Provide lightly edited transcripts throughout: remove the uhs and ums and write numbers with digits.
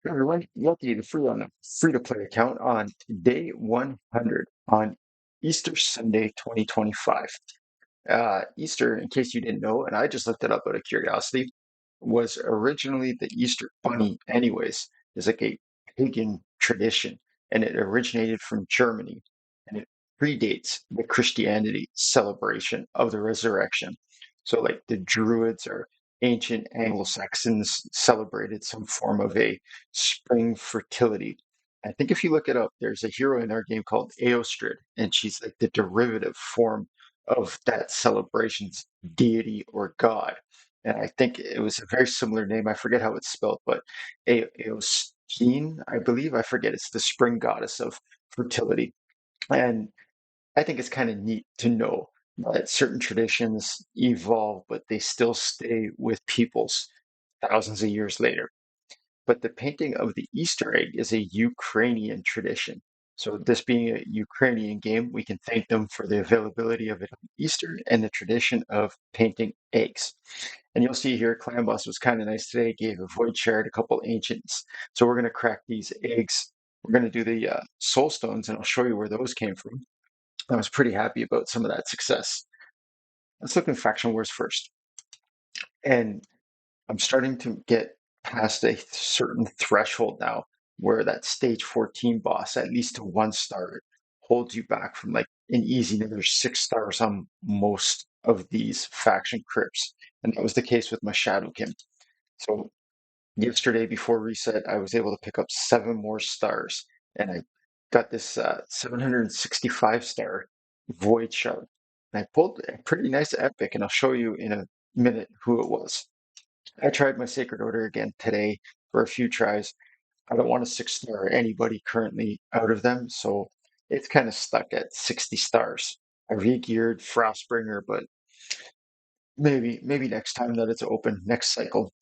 Everyone, lucky to free on a free-to-play account on day 100 on Easter Sunday 2025. Easter, in case you didn't know, and I just looked it up out of curiosity, was originally the Easter Bunny, anyways. It's like a pagan tradition, and it originated from Germany, and it predates the Christianity celebration of the resurrection. So, like the Druids or ancient Anglo-Saxons celebrated some form of a spring fertility. I think if you look it up, there's a hero in our game called Eostrid, and she's like the derivative form of that celebration's deity or god. And I think it was a very similar name. I forget how it's spelled, but Eostine, I believe. I forget. It's the spring goddess of fertility. And I think it's kind of neat to know that certain traditions evolve, but they still stay with peoples thousands of years later. But the painting of the Easter egg is a Ukrainian tradition. So, this being a Ukrainian game, we can thank them for the availability of it on Easter and the tradition of painting eggs. And you'll see here, Clan Boss was kind of nice today, gave a void shard, a couple ancients. So, we're going to crack these eggs. We're going to do the soul stones, and I'll show you where those came from. I was pretty happy about some of that success. Let's look at faction wars first. And I'm starting to get past a certain threshold now where that stage 14 boss, at least to 1 star, holds you back from like an easy another 6 stars on most of these faction crypts. And that was the case with my Shadowkin. So yesterday before reset, I was able to pick up 7 more stars and I got this 765 star Void Shard. And I pulled a pretty nice epic, and I'll show you in a minute who it was. I tried my Sacred Order again today for a few tries. I don't want a 6 star anybody currently out of them, so it's kind of stuck at 60 stars. I re-geared Frostbringer, but maybe next time that it's open, next cycle,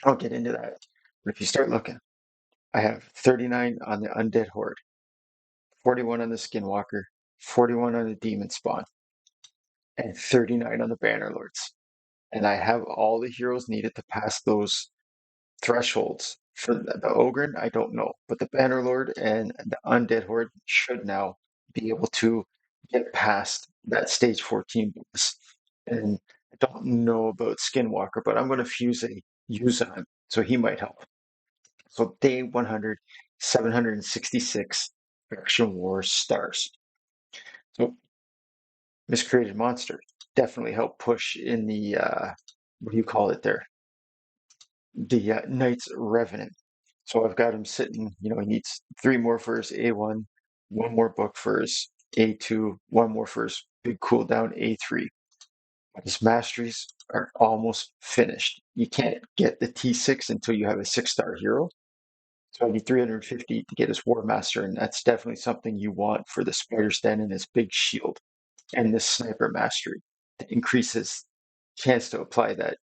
I'll get into that. But if you start looking, I have 39 on the Undead Horde, 41 on the Skinwalker, 41 on the Demon Spawn, and 39 on the Bannerlords. And I have all the heroes needed to pass those thresholds. For the Ogryn, I don't know, but the Bannerlord and the Undead Horde should now be able to get past that stage 14 boss. And I don't know about Skinwalker, but I'm going to fuse a Yuzan, so he might help. So day 100, 766 Faction Wars stars. So Miscreated Monster definitely helped push in the, what do you call it there? The Knight's Revenant. So I've got him sitting, he needs 3 more for his A1 more book for his A2 more for his big cooldown A3. But his masteries are almost finished. You can't get the T6 until you have a 6 star hero. So I need 350 to get his War Master, and that's definitely something you want for the Spider's Den and his big shield. And this Sniper Mastery that increases chance to apply that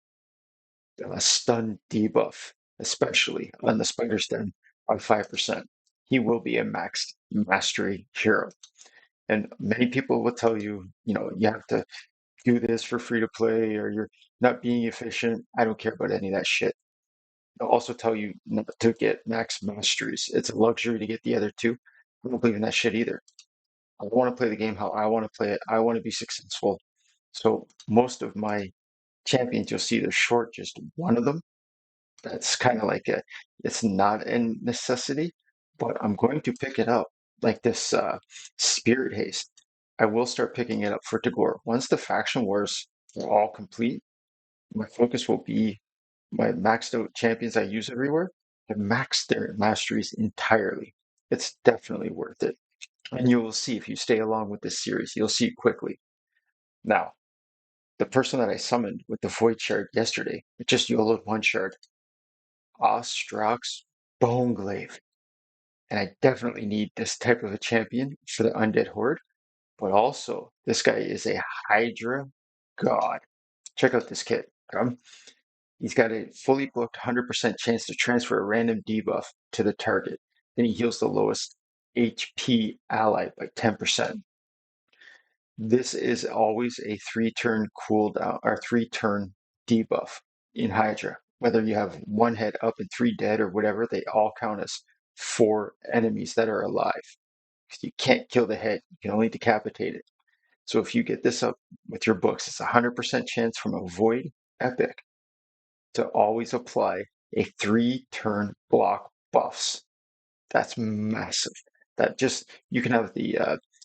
stun debuff, especially on the Spider's Den by 5%. He will be a maxed mastery hero. And many people will tell you, you have to do this for free to play or you're not being efficient. I don't care about any of that shit. They'll also tell you not to get max masteries. It's a luxury to get the other two. I don't believe in that shit either. I want to play the game how I want to play it. I want to be successful. So most of my champions, you'll see they're short just one of them. That's kind of like it's not a necessity, but I'm going to pick it up like this Spirit Haste. I will start picking it up for Tagore. Once the faction wars are all complete, my focus will be my maxed out champions I use everywhere to max their masteries entirely. It's definitely worth it. And you will see if you stay along with this series, you'll see it quickly. Now, the person that I summoned with the Void Shard yesterday, it just YOLO'd 1 shard, Ostrox Boneglaive. And I definitely need this type of a champion for the Undead Horde. But also, this guy is a Hydra god. Check out this kit. He's got a fully booked 100% chance to transfer a random debuff to the target. Then he heals the lowest HP ally by 10%. This is always a 3-turn cooldown or 3-turn debuff in Hydra. whether you have one head up and three dead or whatever, they all count as four enemies that are alive. You can't kill the head, you can only decapitate it. So if you get this up with your books, it's a 100% chance from a void epic to always apply a 3-turn block buffs. That's massive. That just, you can have the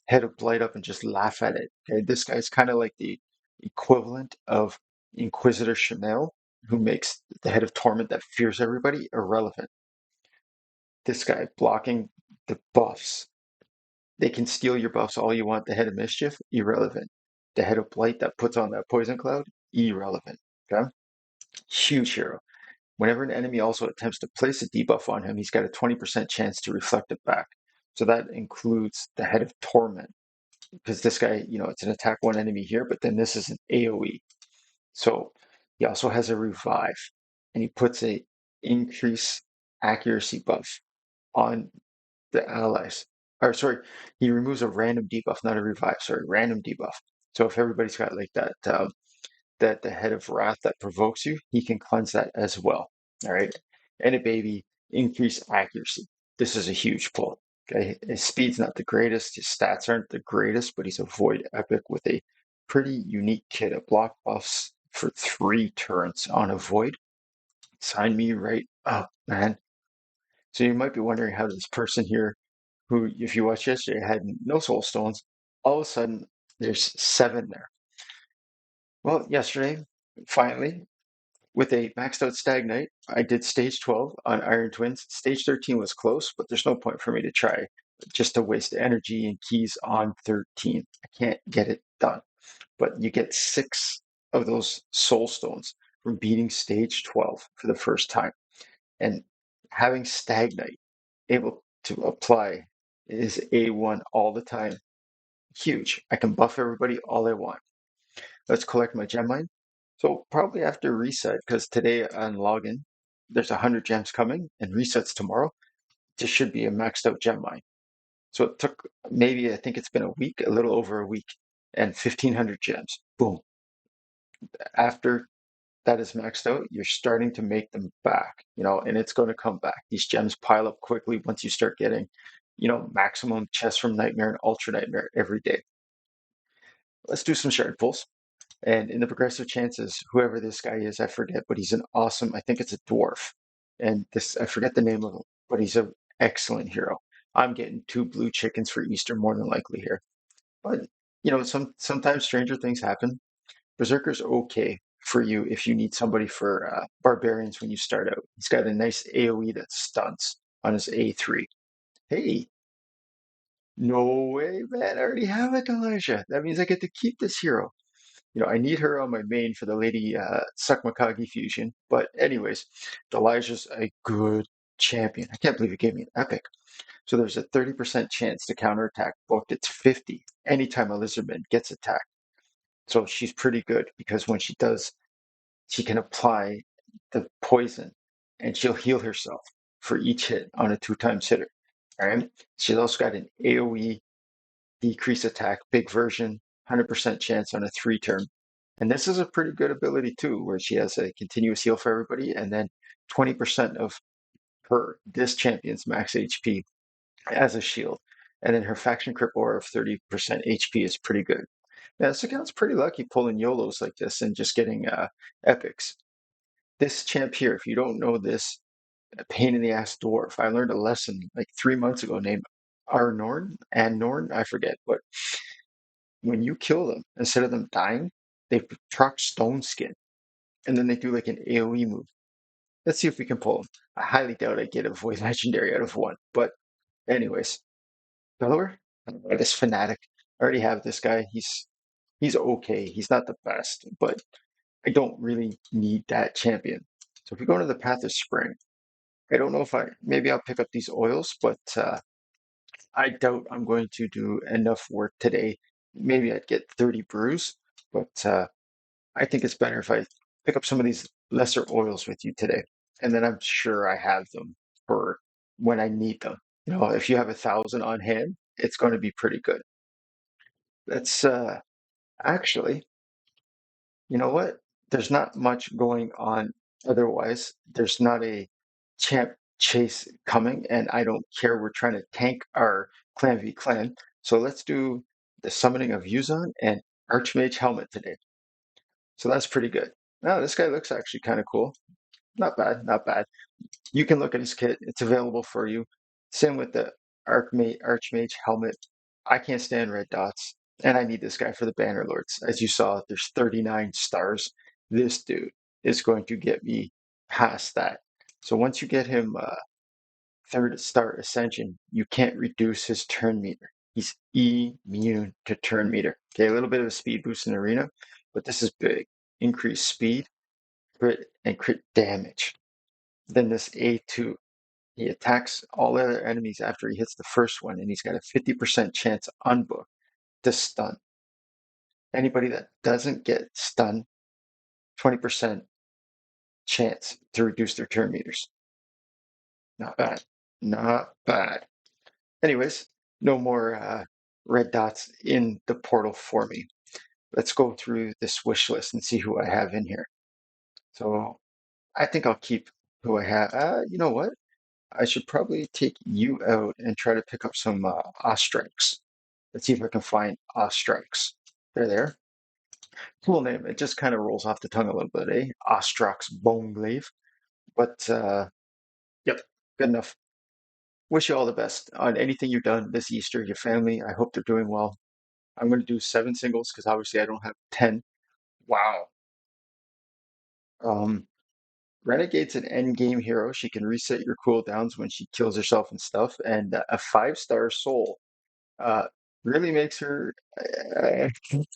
head of blight up and just laugh at it. Okay, this guy's kind of like the equivalent of Inquisitor Chanel, who makes the head of torment that fears everybody irrelevant. This guy blocking the buffs. They can steal your buffs all you want. The head of mischief, irrelevant. The head of blight that puts on that poison cloud, irrelevant. Okay, huge hero. Whenever an enemy also attempts to place a debuff on him, he's got a 20% chance to reflect it back. So that includes the head of torment, because this guy, it's an attack one enemy here, but then this is an AoE. So he also has a revive, and he puts a increase accuracy buff on the allies. Or sorry, he removes a random debuff, not a revive. Sorry, random debuff. So if everybody's got like that the head of wrath that provokes you, he can cleanse that as well. All right. And a baby, increase accuracy. This is a huge pull. Okay. His speed's not the greatest, his stats aren't the greatest, but he's a void epic with a pretty unique kit of block buffs for 3 turns on a void. Sign me right up, man. So you might be wondering how this person here, who, if you watched yesterday, had no soul stones, all of a sudden there's 7 there. Well, yesterday, finally, with a maxed out Stag Knight, I did stage 12 on Iron Twins. Stage 13 was close, but there's no point for me to try just to waste energy and keys on 13. I can't get it done. But you get 6 of those soul stones from beating stage 12 for the first time. And having Stag Knight able to apply is A1 all the time. Huge. I can buff everybody all I want. Let's collect my gem mine. So probably after reset, because today on login, there's 100 gems coming and resets tomorrow. This should be a maxed out gem mine. So it took maybe, I think it's been a week, a little over a week, and 1,500 gems. Boom. After that is maxed out, you're starting to make them back, and it's going to come back. These gems pile up quickly once you start getting, maximum chests from Nightmare and Ultra Nightmare every day. Let's do some shard pulls. And in the progressive chances, whoever this guy is, I forget, but he's an awesome, I think it's a dwarf. And this, I forget the name of him, but he's an excellent hero. I'm getting 2 blue chickens for Easter more than likely here. But, sometimes stranger things happen. Berserker's okay for you if you need somebody for barbarians when you start out. He's got a nice AoE that stunts on his A3. Hey, no way, man. I already have a Elijah. That means I get to keep this hero. I need her on my main for the Lady Sukmakagi fusion. But anyways, Elijah's a good champion. I can't believe it gave me an epic. So there's a 30% chance to counterattack. Booked, it's 50 anytime a lizardman gets attacked. So she's pretty good because when she does, she can apply the poison and she'll heal herself for each hit on a 2 times hitter. All right. She's also got an AoE decrease attack, big version, 100% chance on a 3-turn. And this is a pretty good ability too, where she has a continuous heal for everybody, and then 20% of this champion's max HP as a shield. And then her faction crit aura of 30% HP is pretty good. Now, this account's pretty lucky pulling YOLOs like this and just getting epics. This champ here, if you don't know this, a pain in the ass dwarf. I learned a lesson like 3 months ago named Arnorn and Norn, I forget, but when you kill them, instead of them dying, they truck stone skin, and then they do like an AoE move. Let's see if we can pull them. I highly doubt I get a void legendary out of one, but anyways, Delaware, this fanatic. I already have this guy. He's okay. He's not the best, but I don't really need that champion. So if we go into the Path of Spring, I don't know if maybe I'll pick up these oils, but I doubt I'm going to do enough work today. Maybe I'd get 30 brews, but I think it's better if I pick up some of these lesser oils with you today. And then I'm sure I have them for when I need them. If you have 1,000 on hand, it's going to be pretty good. That's actually, you know what? There's not much going on Otherwise, there's not a champ chase coming, and I don't care. We're trying to tank our clan v clan. So let's do the summoning of Yuzon and Archmage Helmet today. So that's pretty good. Now, this guy looks actually kind of cool. Not bad, not bad. You can look at his kit. It's available for you. Same with the Archmage Helmet. I can't stand red dots, and I need this guy for the Banner Lords. As you saw, there's 39 stars. This dude is going to get me past that. So once you get him third star Ascension, you can't reduce his turn meter. He's immune to turn meter. Okay, a little bit of a speed boost in arena, but this is big. Increased speed, crit, and crit damage. Then this A2, he attacks all other enemies after he hits the first one, and he's got a 50% chance on book to stun. Anybody that doesn't get stunned, 20% chance to reduce their turn meters. Not bad. Not bad. Anyways, no more red dots in the portal for me. Let's go through this wish list and see who I have in here. So I think I'll keep who I have. You know what? I should probably take you out and try to pick up some Ostrikes. Let's see if I can find Ostrikes. They're there. Cool name. It just kind of rolls off the tongue a little bit, eh? Ostrox Boneglaive. But yep, good enough. Wish you all the best on anything you've done this Easter, your family. I hope they're doing well. I'm going to do 7 singles because obviously I don't have 10. Wow. Um, Renegade's an end game hero. She can reset your cooldowns when she kills herself and stuff. And a 5-star soul uh, really makes her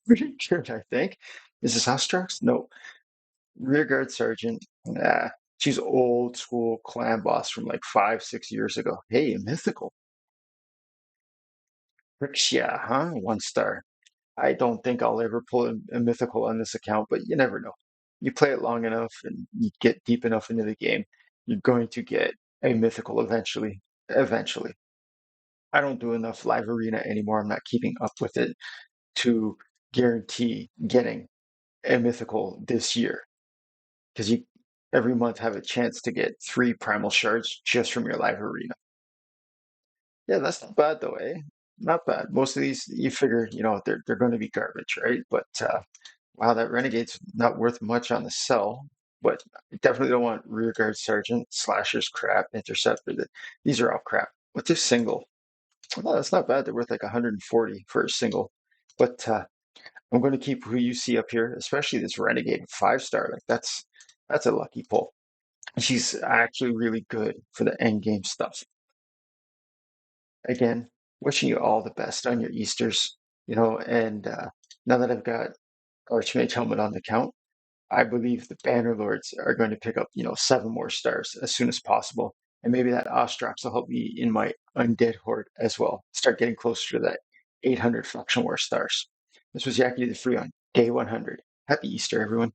pretty good, I think. Is this Ostrox? No. Rearguard Sergeant. Nah. She's old school clan boss from like 5, 6 years ago. Hey, a mythical. Rixia, huh? 1 star. I don't think I'll ever pull a mythical on this account, but you never know. You play it long enough and you get deep enough into the game, you're going to get a mythical eventually. Eventually. I don't do enough live arena anymore. I'm not keeping up with it to guarantee getting a mythical this year because you every month have a chance to get 3 primal shards just from your live arena. Yeah, that's not bad though, eh? Not bad. Most of these you figure, they're going to be garbage, right? But wow, that Renegade's not worth much on the sell, but I definitely don't want Rearguard Sergeant, Slasher's crap, Interceptor. These are all crap. What's a single? Well, that's not bad. They're worth like 140 for a single. But I'm going to keep who you see up here, especially this Renegade 5-star. Like that's a lucky pull. She's actually really good for the end game stuff. Again, wishing you all the best on your Easters, and now that I've got Archmage Helmet on the count, I believe the Banner Lords are going to pick up, 7 more stars as soon as possible. And maybe that Ostrox will help me in my Undead Horde as well. Start getting closer to that 800 Faction War stars. This was Yaki the Free on day 100. Happy Easter, everyone.